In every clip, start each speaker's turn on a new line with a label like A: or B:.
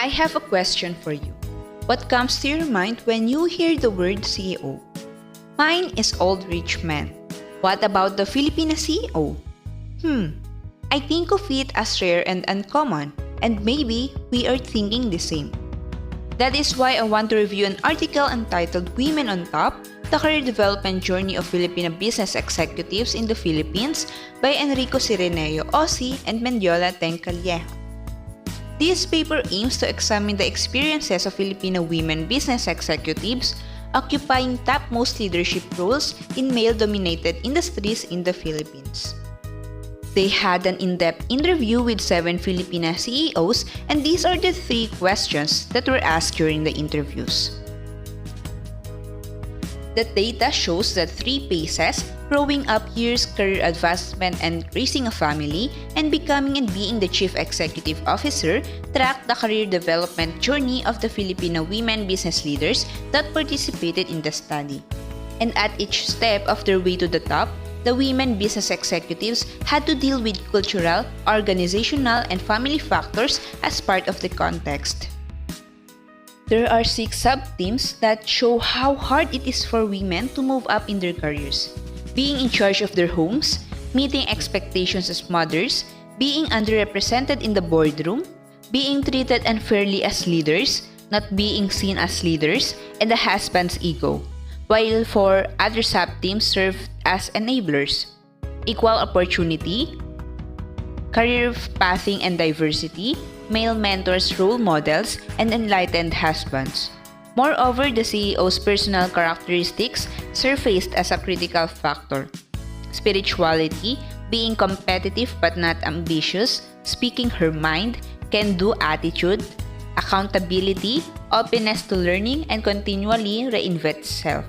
A: I have a question for you. What comes to your mind when you hear the word CEO? Mine is old rich man. What about the Filipina CEO? I think of it as rare and uncommon, and maybe we are thinking the same. That is why I want to review an article entitled Women on Top, the Career Development Journey of Filipino Business Executives in the Philippines by Enrico Cireneo Osi and Mendiola Tencalleja. This paper aims to examine the experiences of Filipino women business executives occupying topmost leadership roles in male-dominated industries in the Philippines. They had an in-depth interview with 7 Filipina CEOs, and these are the 3 questions that were asked during the interviews. The data shows that 3 phases, growing up years, career advancement, and raising a family, and becoming and being the Chief Executive Officer, track the career development journey of the Filipino women business leaders that participated in the study. And at each step of their way to the top, the women business executives had to deal with cultural, organizational, and family factors as part of the context. There are 6 sub-themes that show how hard it is for women to move up in their careers. Being in charge of their homes, meeting expectations as mothers, being underrepresented in the boardroom, being treated unfairly as leaders, not being seen as leaders, and the husband's ego. While for other sub-themes serve as enablers: equal opportunity, career pathing and diversity, male mentors, role models, and enlightened husbands. Moreover, the CEO's personal characteristics surfaced as a critical factor: spirituality, being competitive but not ambitious, speaking her mind, can-do attitude, accountability, openness to learning, and continually reinvent self.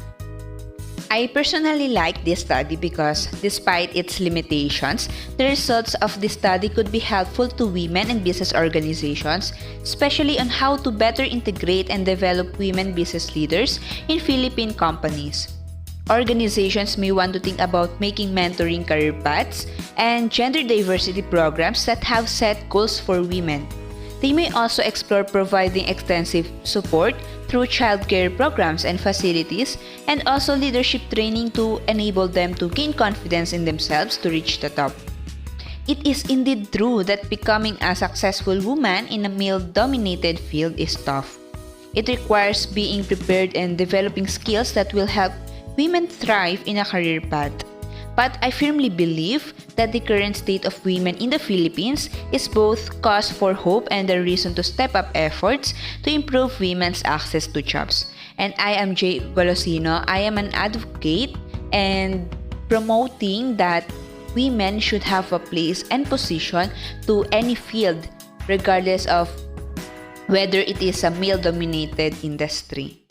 A: I personally like this study because, despite its limitations, the results of this study could be helpful to women and business organizations, especially on how to better integrate and develop women business leaders in Philippine companies. Organizations may want to think about making mentoring career paths and gender diversity programs that have set goals for women. They may also explore providing extensive support through childcare programs and facilities, and also leadership training to enable them to gain confidence in themselves to reach the top. It is indeed true that becoming a successful woman in a male-dominated field is tough. It requires being prepared and developing skills that will help women thrive in a career path. But I firmly believe that the current state of women in the Philippines is both cause for hope and a reason to step up efforts to improve women's access to jobs. And I am Jay Golosino. I am an advocate and promoting that women should have a place and position to any field, regardless of whether it is a male-dominated industry.